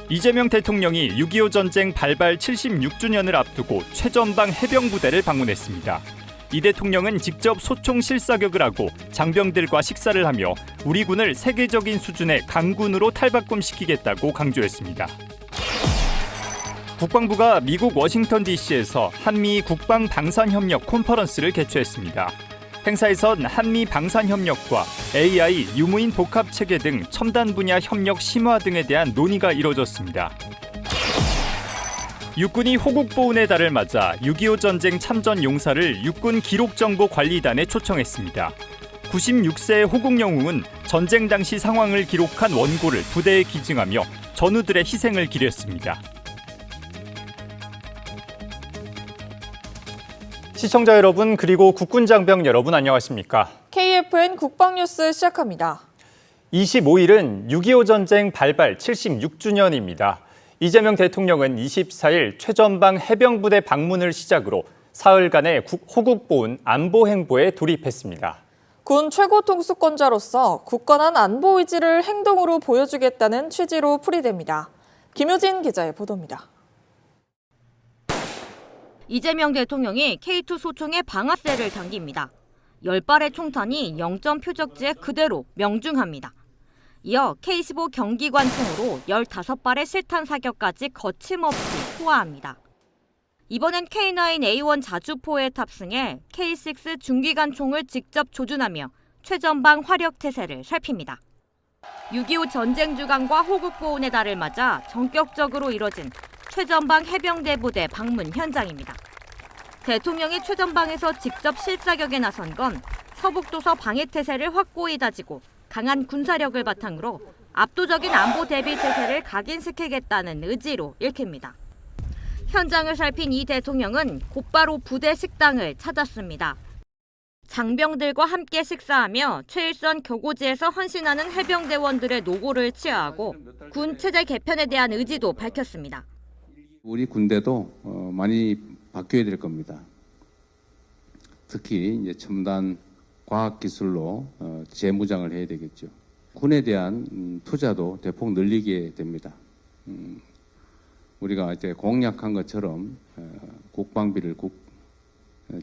이재명 대통령이 6.25 전쟁 발발 76주년을 앞두고 최전방 해병부대를 방문했습니다. 이 대통령은 직접 소총 실사격을 하고 장병들과 식사를 하며 우리 군을 세계적인 수준의 강군으로 탈바꿈시키겠다고 강조했습니다. 국방부가 미국 워싱턴 DC에서 한미 국방 방산 협력 컨퍼런스를 개최했습니다. 행사에선 한미 방산 협력과 AI, 유무인 복합 체계 등 첨단 분야 협력 심화 등에 대한 논의가 이뤄졌습니다. 육군이 호국보훈의 달을 맞아 6.25 전쟁 참전 용사를 육군 기록정보관리단에 초청했습니다. 96세의 호국 영웅은 전쟁 당시 상황을 기록한 원고를 부대에 기증하며 전우들의 희생을 기렸습니다. 시청자 여러분 그리고 국군장병 여러분 안녕하십니까? KFN 국방뉴스 시작합니다. 25일은 6.25 전쟁 발발 76주년입니다. 이재명 대통령은 24일 최전방 해병부대 방문을 시작으로 사흘간의 호국보훈 안보행보에 돌입했습니다. 군 최고 통수권자로서 굳건한 안보 의지를 행동으로 보여주겠다는 취지로 풀이됩니다. 김효진 기자의 보도입니다. 이재명 대통령이 K2 소총의 방아쇠를 당깁니다. 10발의 총탄이 0점 표적지에 그대로 명중합니다. 이어 K15 경기관총으로 15발의 실탄 사격까지 거침없이 소화합니다. 이번엔 K9A1 자주포에 탑승해 K6 중기관총을 직접 조준하며 최전방 화력태세를 살핍니다. 6.25 전쟁 주간과 호국보훈의 달을 맞아 전격적으로 이뤄진 최전방 해병대 부대 방문 현장입니다. 대통령이 최전방에서 직접 실사격에 나선 건 서북도서 방해태세를 확고히 다지고 강한 군사력을 바탕으로 압도적인 안보 대비 태세를 각인시키겠다는 의지로 읽힙니다. 현장을 살핀 이 대통령은 곧바로 부대 식당을 찾았습니다. 장병들과 함께 식사하며 최일선 교고지에서 헌신하는 해병대원들의 노고를 치하하고 군 체제 개편에 대한 의지도 밝혔습니다. 우리 군대도 많이 바뀌어야 될 겁니다. 특히 이제 첨단 과학기술로 재무장을 해야 되겠죠. 군에 대한 투자도 대폭 늘리게 됩니다. 우리가 이제 공약한 것처럼 국방비를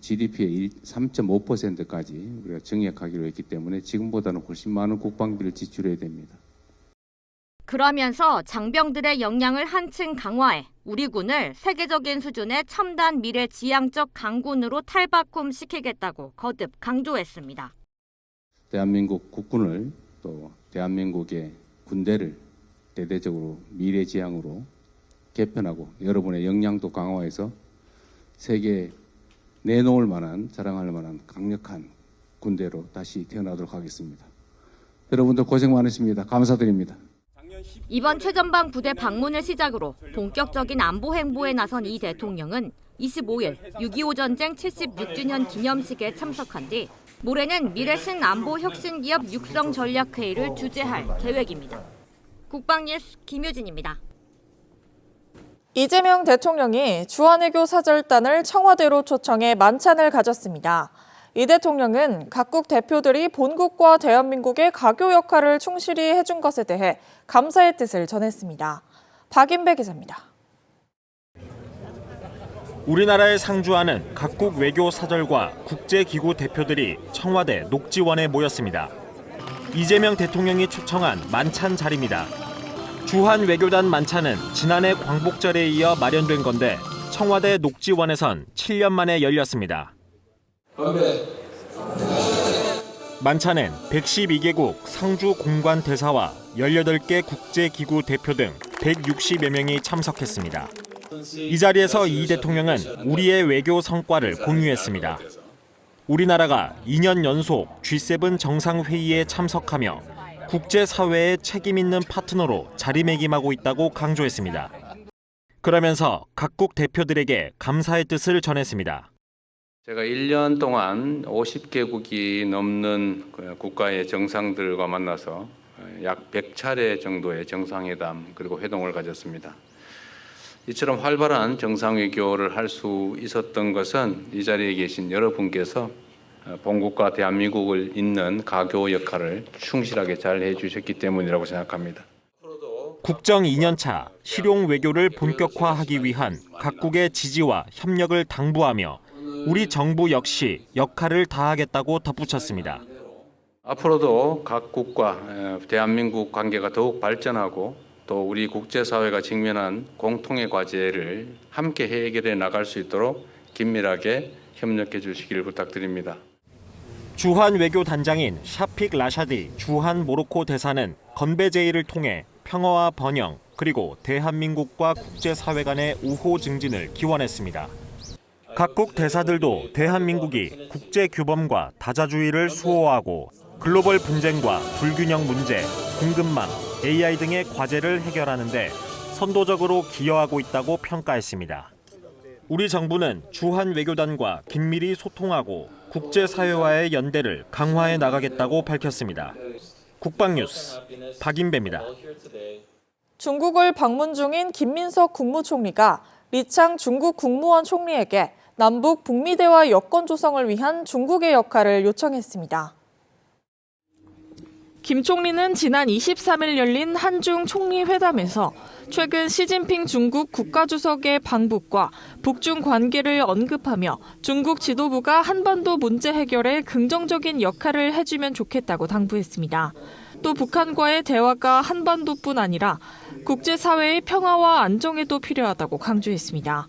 GDP의 3.5%까지 우리가 정액하기로 했기 때문에 지금보다는 훨씬 많은 국방비를 지출해야 됩니다. 그러면서 장병들의 역량을 한층 강화해 우리 군을 세계적인 수준의 첨단 미래 지향적 강군으로 탈바꿈시키겠다고 거듭 강조했습니다. 대한민국 국군을 또 대한민국의 군대를 대대적으로 미래 지향으로 개편하고 여러분의 역량도 강화해서 세계에 내놓을 만한 자랑할 만한 강력한 군대로 다시 태어나도록 하겠습니다. 여러분들 고생 많으십니다. 감사드립니다. 이번 최전방 부대 방문을 시작으로 본격적인 안보 행보에 나선 이 대통령은 25일 6.25 전쟁 76주년 기념식에 참석한 뒤 모레는 미래신 안보 혁신기업 육성 전략회의를 주재할 계획입니다. 국방뉴스 김효진입니다. 이재명 대통령이 주한외교 사절단을 청와대로 초청해 만찬을 가졌습니다. 이 대통령은 각국 대표들이 본국과 대한민국의 가교 역할을 충실히 해준 것에 대해 감사의 뜻을 전했습니다. 박인배 기자입니다. 우리나라에 상주하는 각국 외교 사절과 국제기구 대표들이 청와대 녹지원에 모였습니다. 이재명 대통령이 초청한 만찬 자리입니다. 주한 외교단 만찬은 지난해 광복절에 이어 마련된 건데 청와대 녹지원에선 7년 만에 열렸습니다. 만찬엔 112개국 상주 공관 대사와 18개 국제기구 대표 등 160여 명이 참석했습니다. 이 자리에서 이 대통령은 우리의 외교 성과를 공유했습니다. 우리나라가 2년 연속 G7 정상회의에 참석하며 국제사회의 책임 있는 파트너로 자리매김하고 있다고 강조했습니다. 그러면서 각국 대표들에게 감사의 뜻을 전했습니다. 제가 1년 동안 50개국이 넘는 국가의 정상들과 만나서 약 100차례 정도의 정상회담 그리고 회동을 가졌습니다. 이처럼 활발한 정상외교를 할 수 있었던 것은 이 자리에 계신 여러분께서 본국과 대한민국을 잇는 가교 역할을 충실하게 잘 해주셨기 때문이라고 생각합니다. 국정 2년차 실용 외교를 본격화하기 위한 각국의 지지와 협력을 당부하며 우리 정부 역시 역할을 다하겠다고 덧붙였습니다. 앞으로도 각국과 대한민국 관계가 더욱 발전하고 또 우리 국제사회가 직면한 공통의 과제를 함께 해결해 나갈 수 있도록 긴밀하게 협력해 주시길 부탁드립니다. 주한 외교단장인 샤픽 라샤디 주한 모로코 대사는 건배 제의를 통해 평화와 번영 그리고 대한민국과 국제사회 간의 우호 증진을 기원했습니다. 각국 대사들도 대한민국이 국제규범과 다자주의를 수호하고 글로벌 분쟁과 불균형 문제, 공급망, AI 등의 과제를 해결하는 데 선도적으로 기여하고 있다고 평가했습니다. 우리 정부는 주한 외교단과 긴밀히 소통하고 국제사회와의 연대를 강화해 나가겠다고 밝혔습니다. 국방뉴스 박인배입니다. 중국을 방문 중인 김민석 국무총리가 리창 중국 국무원 총리에게 남북 북미 대화 여건 조성을 위한 중국의 역할을 요청했습니다. 김 총리는 지난 23일 열린 한중 총리 회담에서 최근 시진핑 중국 국가주석의 방북과 북중 관계를 언급하며 중국 지도부가 한반도 문제 해결에 긍정적인 역할을 해주면 좋겠다고 당부했습니다. 또 북한과의 대화가 한반도뿐 아니라 국제사회의 평화와 안정에도 필요하다고 강조했습니다.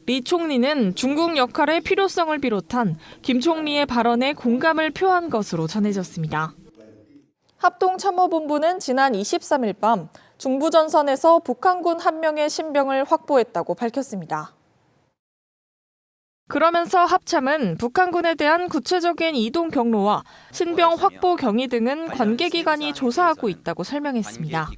리 총리는 중국 역할의 필요성을 비롯한 김 총리의 발언에 공감을 표한 것으로 전해졌습니다. 합동참모본부는 지난 23일 밤 중부전선에서 북한군 1명의 신병을 확보했다고 밝혔습니다. 그러면서 합참은 북한군에 대한 구체적인 이동 경로와 신병 확보 경위 등은 관계기관이 조사하고 있다고 설명했습니다.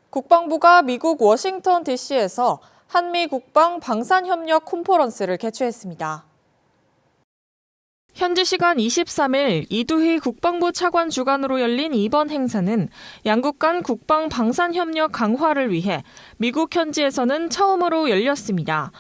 국방부가 미국 워싱턴 DC에서 한미 국방 방산협력 컨퍼런스를 개최했습니다. 현지 시간 23일 이두희 국방부 차관 주관으로 열린 이번 행사는 양국 간 국방 방산 협력 강화를 위해 미국 현지에서는 처음으로 열렸습니다.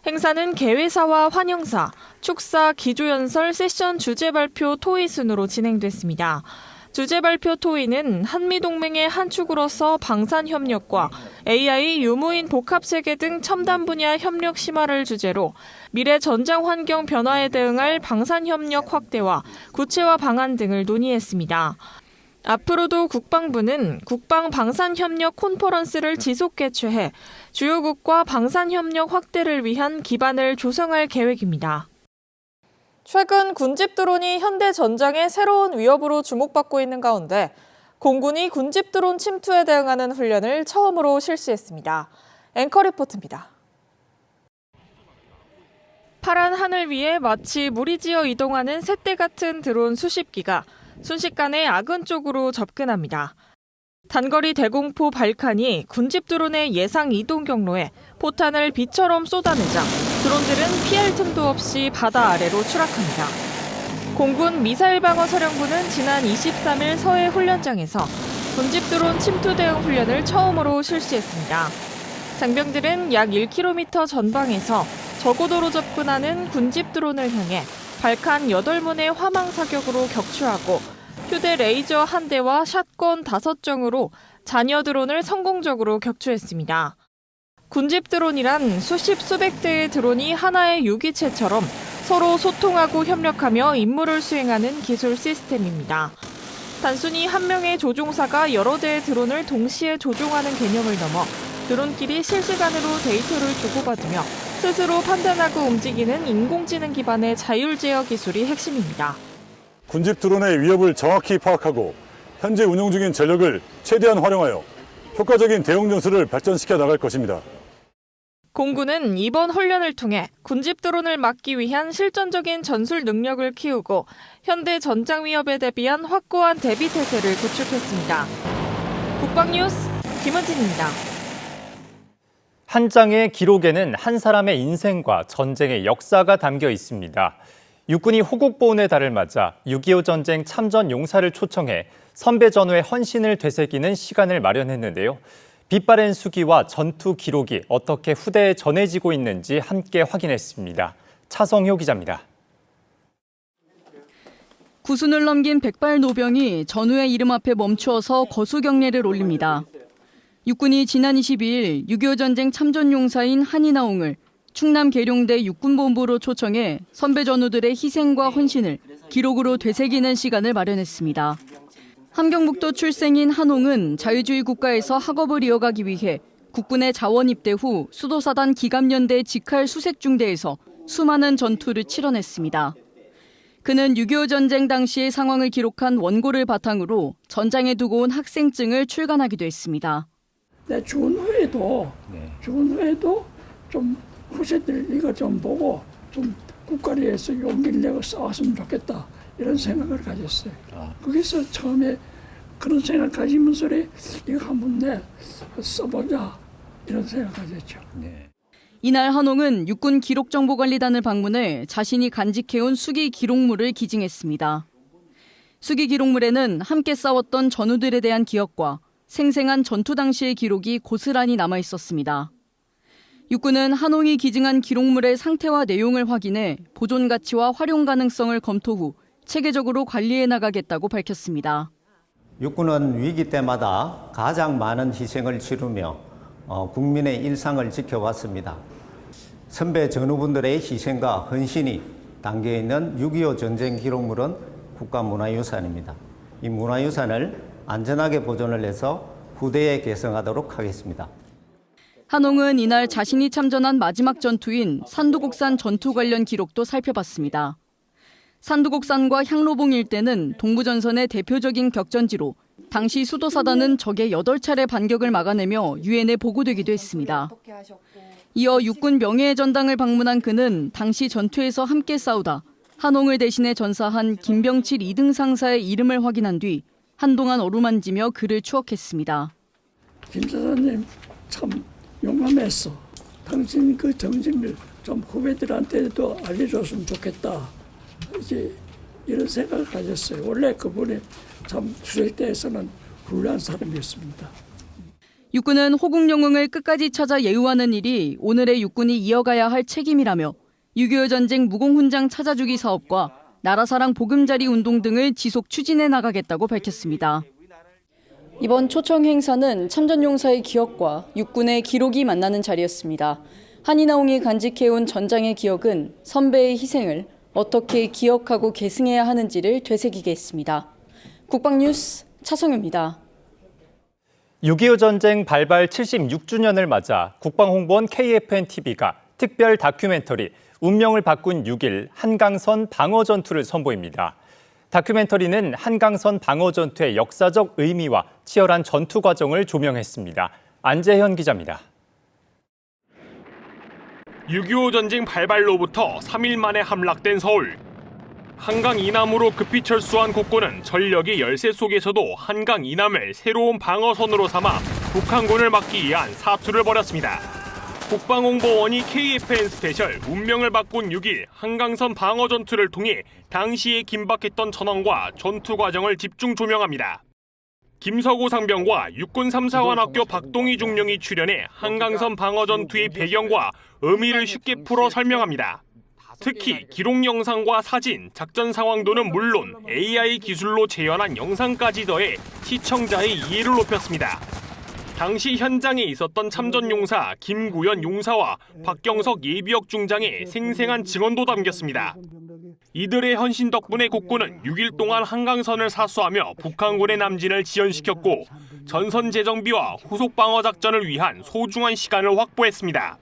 행사는 개회사와 환영사, 축사, 기조연설, 세션 주제 발표 토의 순으로 진행됐습니다. 주제 발표 토의는 한미동맹의 한 축으로서 방산협력과 AI, 유무인 복합세계 등 첨단 분야 협력 심화를 주제로 미래 전장 환경 변화에 대응할 방산협력 확대와 구체화 방안 등을 논의했습니다. 앞으로도 국방부는 국방 방산협력 컨퍼런스를 지속 개최해 주요국과 방산협력 확대를 위한 기반을 조성할 계획입니다. 최근 군집 드론이 현대 전장의 새로운 위협으로 주목받고 있는 가운데 공군이 군집 드론 침투에 대응하는 훈련을 처음으로 실시했습니다. 앵커 리포트입니다. 파란 하늘 위에 마치 물이 지어 이동하는 새떼 같은 드론 수십 기가 순식간에 아군 쪽으로 접근합니다. 단거리 대공포 발칸이 군집 드론의 예상 이동 경로에 포탄을 비처럼 쏟아내자 드론들은 피할 틈도 없이 바다 아래로 추락합니다. 공군 미사일 방어 사령부는 지난 23일 서해 훈련장에서 군집 드론 침투 대응 훈련을 처음으로 실시했습니다. 장병들은 약 1km 전방에서 저고도로 접근하는 군집 드론을 향해 발칸 8문의 화망 사격으로 격추하고 휴대 레이저 1대와 샷건 5정으로 잔여 드론을 성공적으로 격추했습니다. 군집 드론이란 수십 수백 대의 드론이 하나의 유기체처럼 서로 소통하고 협력하며 임무를 수행하는 기술 시스템입니다. 단순히 한 명의 조종사가 여러 대의 드론을 동시에 조종하는 개념을 넘어 드론끼리 실시간으로 데이터를 주고받으며 스스로 판단하고 움직이는 인공지능 기반의 자율 제어 기술이 핵심입니다. 군집 드론의 위협을 정확히 파악하고 현재 운용 중인 전력을 최대한 활용하여 효과적인 대응 전술을 발전시켜 나갈 것입니다. 공군은 이번 훈련을 통해 군집 드론을 막기 위한 실전적인 전술 능력을 키우고 현대 전장 위협에 대비한 확고한 대비 태세를 구축했습니다. 국방뉴스 김은진입니다. 한 장의 기록에는 한 사람의 인생과 전쟁의 역사가 담겨 있습니다. 육군이 호국보훈의 달을 맞아 6.25 전쟁 참전 용사를 초청해 선배 전후의 헌신을 되새기는 시간을 마련했는데요. 빛바랜 수기와 전투 기록이 어떻게 후대에 전해지고 있는지 함께 확인했습니다. 차성효 기자입니다. 구순을 넘긴 백발 노병이 전우의 이름 앞에 멈추어서 거수 경례를 올립니다. 육군이 지난 22일 6.25 전쟁 참전용사인 한이나옹을 충남 계룡대 육군본부로 초청해 선배 전우들의 희생과 헌신을 기록으로 되새기는 시간을 마련했습니다. 함경북도 출생인 한옹은 자유주의 국가에서 학업을 이어가기 위해 국군에 자원 입대 후 수도사단 기갑연대 직할 수색중대에서 수많은 전투를 치러냈습니다. 그는 6.25 전쟁 당시의 상황을 기록한 원고를 바탕으로 전장에 두고 온 학생증을 출간하기도 했습니다. 내 죽은 후에도 좀 후세들 이거 좀 보고 좀 국가를 위해서 용기를 내고 싸웠으면 좋겠다 이런 생각을 가졌어요. 거기서 처음에 그런 생각 가지면서 이거 한번 내 써보자 이런 생각 가졌죠. 이날 한옹은 육군 기록정보관리단을 방문해 자신이 간직해온 수기 기록물을 기증했습니다. 수기 기록물에는 함께 싸웠던 전우들에 대한 기억과 생생한 전투 당시의 기록이 고스란히 남아 있었습니다. 육군은 한옹이 기증한 기록물의 상태와 내용을 확인해 보존 가치와 활용 가능성을 검토 후 체계적으로 관리해 나가겠다고 밝혔습니다. 육군은 위기 때마다 가장 많은 희생을 치르며 국민의 일상을 지켜왔습니다. 선배 전우분들의 희생과 헌신이 담겨있는 6.25 전쟁 기록물은 국가문화유산입니다. 이 문화유산을 안전하게 보존을 해서 후대에 계승하도록 하겠습니다. 한옹은 이날 자신이 참전한 마지막 전투인 산두곡산 전투 관련 기록도 살펴봤습니다. 산두곡산과 향로봉 일대는 동부전선의 대표적인 격전지로 당시 수도사단은 적의 8차례 반격을 막아내며 유엔에 보고되기도 했습니다. 이어 육군 명예의 전당을 방문한 그는 당시 전투에서 함께 싸우다 한옹을 대신해 전사한 김병칠 2등 상사의 이름을 확인한 뒤 한동안 어루만지며 그를 추억했습니다. 김 사장님 참 용감했어. 당신 그 정신을 좀 후배들한테도 알려줬으면 좋겠다. 이제 이런 생각을 가졌어요. 원래 그분이 참 수색대에서는 훌륭한 사람이었습니다. 육군은 호국 영웅을 끝까지 찾아 예우하는 일이 오늘의 육군이 이어가야 할 책임이라며 6.25 전쟁 무공훈장 찾아주기 사업과 나라사랑 보금자리 운동 등을 지속 추진해 나가겠다고 밝혔습니다. 이번 초청 행사는 참전용사의 기억과 육군의 기록이 만나는 자리였습니다. 한이나옹이 간직해온 전장의 기억은 선배의 희생을 어떻게 기억하고 계승해야 하는지를 되새기게 했습니다. 국방뉴스 차성유입니다. 6.25 전쟁 발발 76주년을 맞아 국방홍보원 KFN-TV가 특별 다큐멘터리 운명을 바꾼 6.1 한강선 방어전투를 선보입니다. 다큐멘터리는 한강선 방어전투의 역사적 의미와 치열한 전투 과정을 조명했습니다. 안재현 기자입니다. 6.25 전쟁 발발로부터 3일 만에 함락된 서울. 한강 이남으로 급히 철수한 국군은 전력의 열세 속에서도 한강 이남을 새로운 방어선으로 삼아 북한군을 막기 위한 사투를 벌였습니다. 국방홍보원이 KFN 스페셜 운명을 바꾼 6.1 한강선 방어전투를 통해 당시에 긴박했던 전황과 전투 과정을 집중 조명합니다. 김서구 상병과 육군 3사관학교 박동희 중령이 출연해 한강선 방어전투의 배경과 의미를 쉽게 풀어 설명합니다. 특히 기록 영상과 사진, 작전 상황도는 물론 AI 기술로 재현한 영상까지 더해 시청자의 이해를 높였습니다. 당시 현장에 있었던 참전용사 김구현 용사와 박경석 예비역 중장의 생생한 증언도 담겼습니다. 이들의 헌신 덕분에 국군은 6일 동안 한강선을 사수하며 북한군의 남진을 지연시켰고 전선 재정비와 후속 방어 작전을 위한 소중한 시간을 확보했습니다.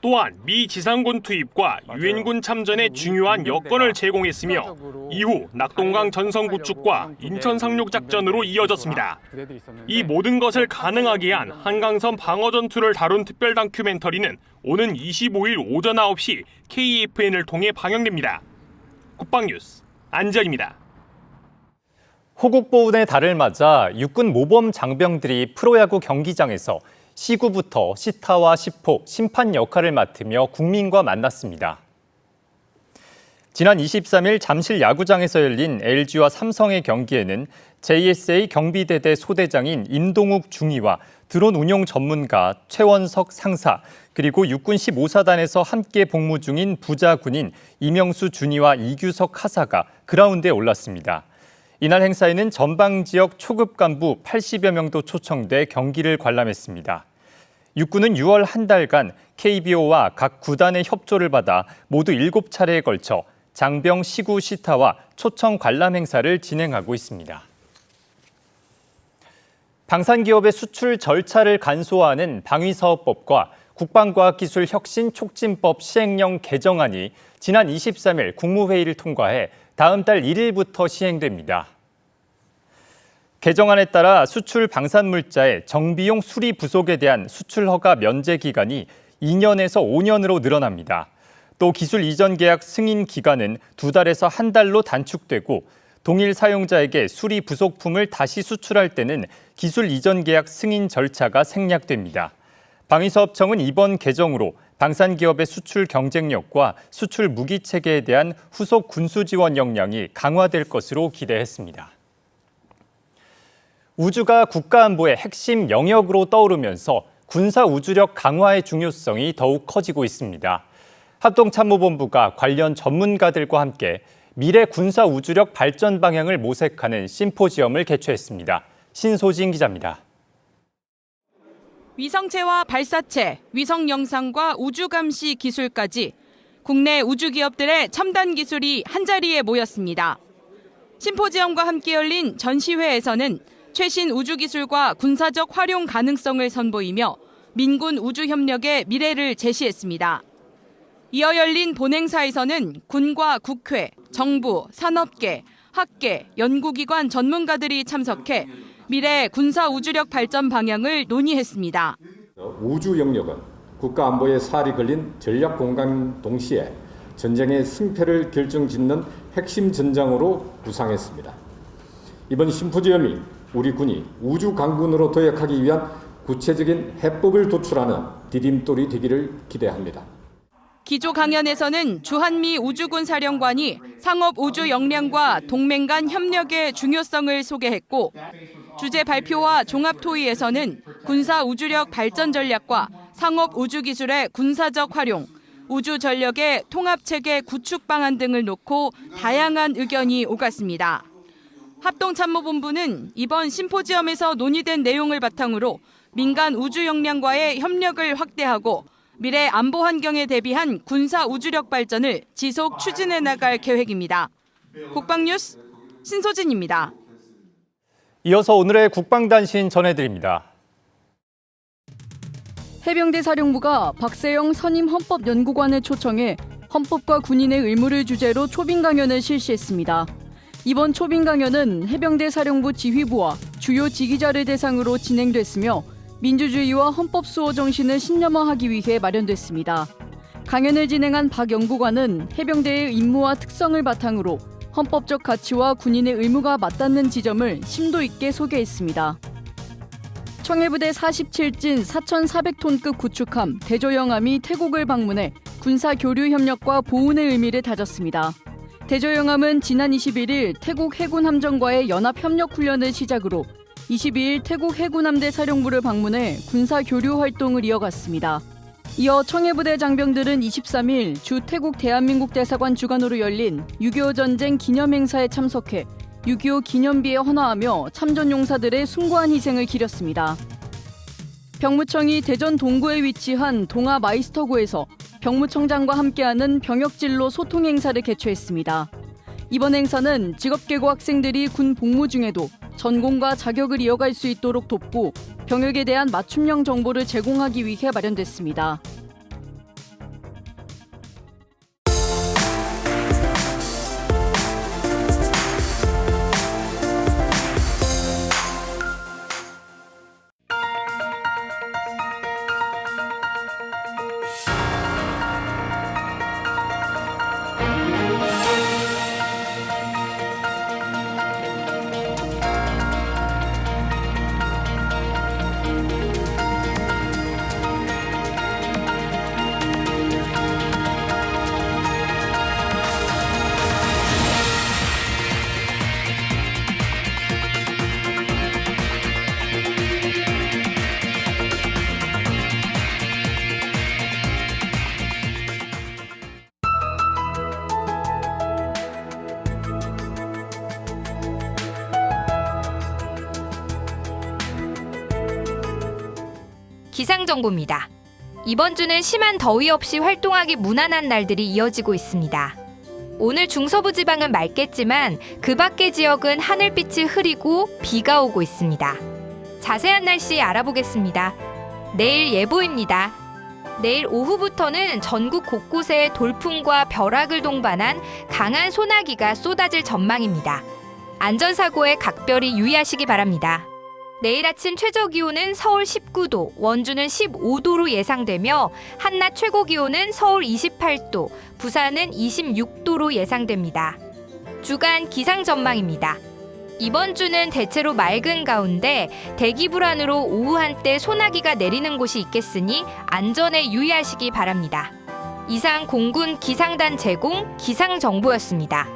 또한 미 지상군 투입과 유엔군 참전에 중요한 여건을 제공했으며 이후 낙동강 전선 구축과 인천 상륙 작전으로 이어졌습니다. 이 모든 것을 가능하게 한 한강선 방어전투를 다룬 특별 다큐멘터리는 오는 25일 오전 9시 KFN을 통해 방영됩니다. 국방뉴스 안재현입니다. 호국보훈의 달을 맞아 육군 모범 장병들이 프로야구 경기장에서 시구부터 시타와 시포, 심판 역할을 맡으며 국민과 만났습니다. 지난 23일 잠실 야구장에서 열린 LG와 삼성의 경기에는 JSA 경비대대 소대장인 임동욱 중위와 드론 운용 전문가 최원석 상사, 그리고 육군 15사단에서 함께 복무 중인 부자군인 이명수 준위와 이규석 하사가 그라운드에 올랐습니다. 이날 행사에는 전방 지역 초급 간부 80여 명도 초청돼 경기를 관람했습니다. 육군은 6월 한 달간 KBO와 각 구단의 협조를 받아 모두 7차례에 걸쳐 장병 시구 시타와 초청 관람 행사를 진행하고 있습니다. 방산기업의 수출 절차를 간소화하는 방위사업법과 국방과학기술혁신촉진법 시행령 개정안이 지난 23일 국무회의를 통과해 다음 달 1일부터 시행됩니다. 개정안에 따라 수출 방산물자의 정비용 수리 부속에 대한 수출 허가 면제 기간이 2년에서 5년으로 늘어납니다. 또 기술 이전 계약 승인 기간은 2달에서 1달로 단축되고 동일 사용자에게 수리 부속품을 다시 수출할 때는 기술 이전 계약 승인 절차가 생략됩니다. 방위사업청은 이번 개정으로 방산기업의 수출 경쟁력과 수출 무기 체계에 대한 후속 군수 지원 역량이 강화될 것으로 기대했습니다. 우주가 국가안보의 핵심 영역으로 떠오르면서 군사 우주력 강화의 중요성이 더욱 커지고 있습니다. 합동참모본부가 관련 전문가들과 함께 미래 군사 우주력 발전 방향을 모색하는 심포지엄을 개최했습니다. 신소진 기자입니다. 위성체와 발사체, 위성 영상과 우주 감시 기술까지 국내 우주 기업들의 첨단 기술이 한자리에 모였습니다. 심포지엄과 함께 열린 전시회에서는 최신 우주 기술과 군사적 활용 가능성을 선보이며 민군 우주 협력의 미래를 제시했습니다. 이어 열린 본행사에서는 군과 국회, 정부, 산업계, 학계, 연구기관 전문가들이 참석해 미래 군사 우주력 발전 방향을 논의했습니다. 우주 영역은 국가 안보에 살이 걸린 전략 공간 동시에 전쟁의 승패를 결정짓는 핵심 전장으로 구상했습니다. 이번 심포지엄이 우리 군이 우주 강군으로 도약하기 위한 구체적인 해법을 도출하는 디딤돌이 되기를 기대합니다. 기조 강연에서는 주한미 우주군 사령관이 상업 우주 역량과 동맹 간 협력의 중요성을 소개했고 주제 발표와 종합 토의에서는 군사 우주력 발전 전략과 상업 우주 기술의 군사적 활용, 우주 전력의 통합 체계 구축 방안 등을 놓고 다양한 의견이 오갔습니다. 합동참모본부는 이번 심포지엄에서 논의된 내용을 바탕으로 민간 우주 역량과의 협력을 확대하고 미래 안보 환경에 대비한 군사 우주력 발전을 지속 추진해 나갈 계획입니다. 국방뉴스 신소진입니다. 이어서 오늘의 국방단신 전해드립니다. 해병대 사령부가 박세영 선임 헌법연구관을 초청해 헌법과 군인의 의무를 주제로 초빙 강연을 실시했습니다. 이번 초빙 강연은 해병대 사령부 지휘부와 주요 지휘자를 대상으로 진행됐으며 민주주의와 헌법 수호 정신을 신념화하기 위해 마련됐습니다. 강연을 진행한 박 연구관은 해병대의 임무와 특성을 바탕으로 헌법적 가치와 군인의 의무가 맞닿는 지점을 심도 있게 소개했습니다. 청해부대 47진 4,400톤급 구축함 대조영함이 태국을 방문해 군사 교류 협력과 보훈의 의미를 다졌습니다. 대조영함은 지난 21일 태국 해군 함정과의 연합 협력 훈련을 시작으로 22일 태국 해군함대 사령부를 방문해 군사 교류 활동을 이어갔습니다. 이어 청해부대 장병들은 23일 주 태국 대한민국 대사관 주관으로 열린 6.25 전쟁 기념행사에 참석해 6.25 기념비에 헌화하며 참전용사들의 숭고한 희생을 기렸습니다. 병무청이 대전 동구에 위치한 동아 마이스터고에서 병무청장과 함께하는 병역진로 소통 행사를 개최했습니다. 이번 행사는 직업계고 학생들이 군 복무 중에도 전공과 자격을 이어갈 수 있도록 돕고 병역에 대한 맞춤형 정보를 제공하기 위해 마련됐습니다. 기상정보입니다. 이번 주는 심한 더위 없이 활동하기 무난한 날들이 이어지고 있습니다. 오늘 중서부 지방은 맑겠지만 그 밖의 지역은 하늘빛이 흐리고 비가 오고 있습니다. 자세한 날씨 알아보겠습니다. 내일 예보입니다. 내일 오후부터는 전국 곳곳에 돌풍과 벼락을 동반한 강한 소나기가 쏟아질 전망입니다. 안전사고에 각별히 유의하시기 바랍니다. 내일 아침 최저기온은 서울 19도, 원주는 15도로 예상되며 한낮 최고기온은 서울 28도, 부산은 26도로 예상됩니다. 주간 기상 전망입니다. 이번 주는 대체로 맑은 가운데 대기 불안으로 오후 한때 소나기가 내리는 곳이 있겠으니 안전에 유의하시기 바랍니다. 이상 공군 기상단 제공 기상정보였습니다.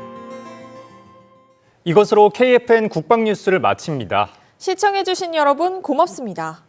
이것으로 KFN 국방뉴스를 마칩니다. 시청해주신 여러분 고맙습니다.